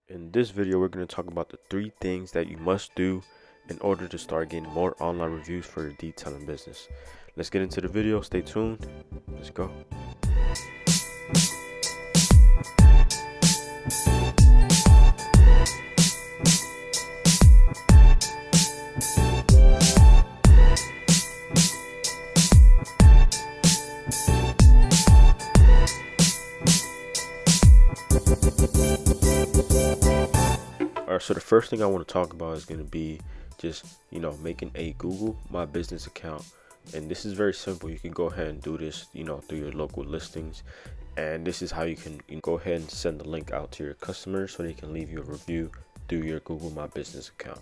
In this video, we're going to talk about the 3 things that you must do in order to start getting more online reviews for your detailing business. Let's get into the video. Stay tuned. Let's go. Alright, so the first thing I want to talk about is going to be just, making a Google My Business account. And this is very simple. You can go ahead and do this, through your local listings. And this is how you can go ahead and send the link out to your customers so they can leave you a review through your Google My Business account.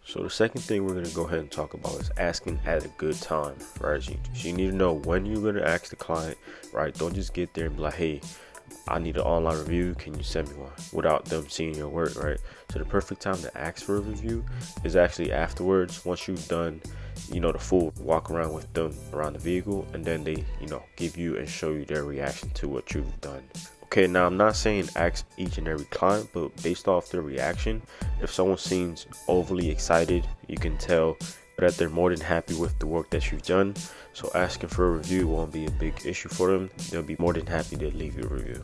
So the second thing we're going to go ahead and talk about is asking at a good time, right? So you need to know when you're going to ask the client, right? Don't just get there and be like, hey, I need an online review, can you send me one, without them seeing your work, right? So the perfect time to ask for a review is actually afterwards, once you've done, the full walk around with them around the vehicle, and then they, give you and show you their reaction to what you've done. Okay, now I'm not saying ask each and every client, but based off their reaction, if someone seems overly excited, you can tell that they're more than happy with the work that you've done. So asking for a review won't be a big issue for them. They'll be more than happy to leave you a review.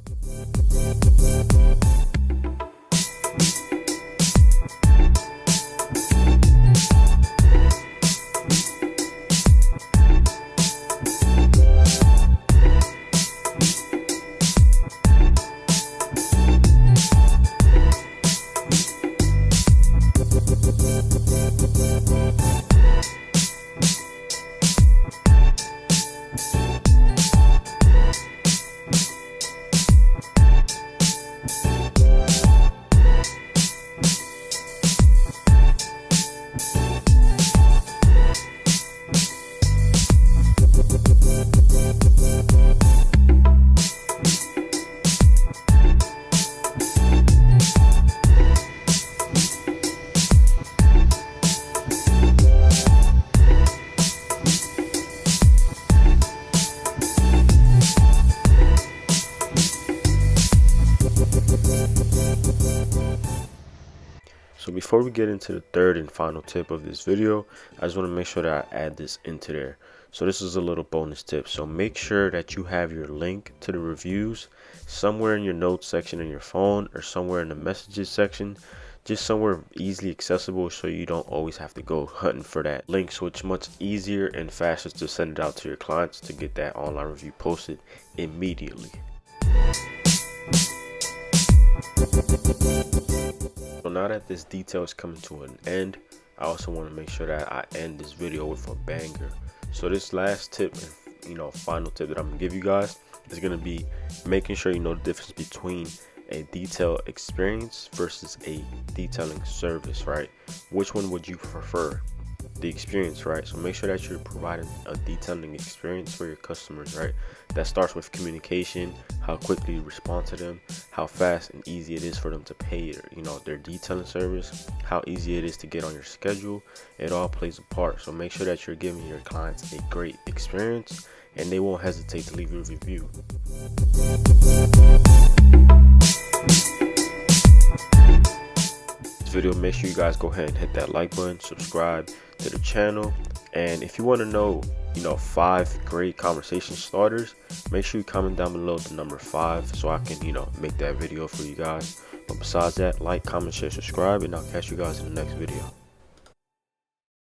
So before we get into the third and final tip of this video, I just want to make sure that I add this into there. So this is a little bonus tip. So make sure that you have your link to the reviews somewhere in your notes section in your phone, or somewhere in the messages section, just somewhere easily accessible, so you don't always have to go hunting for that link. So it's much easier and faster to send it out to your clients to get that online review posted immediately. So now that this detail is coming to an end, I also want to make sure that I end this video with a banger. So this last tip and final tip that I'm gonna give you guys is gonna be making sure you know the difference between a detail experience versus a detailing service, right? Which one would you prefer? The experience, right? So make sure that you're providing a detailing experience for your customers, right? That starts with communication, how quickly you respond to them, how fast and easy it is for them to pay their detailing service, how easy it is to get on your schedule. It all plays a part. So make sure that you're giving your clients a great experience, and they won't hesitate to leave you a review. Video, make sure you guys go ahead and hit that like button, subscribe to the channel, and if you want to know 5 great conversation starters, make sure you comment down below the number 5 so I can make that video for you guys. But besides that, like, comment, share, subscribe, and I'll catch you guys in the next video.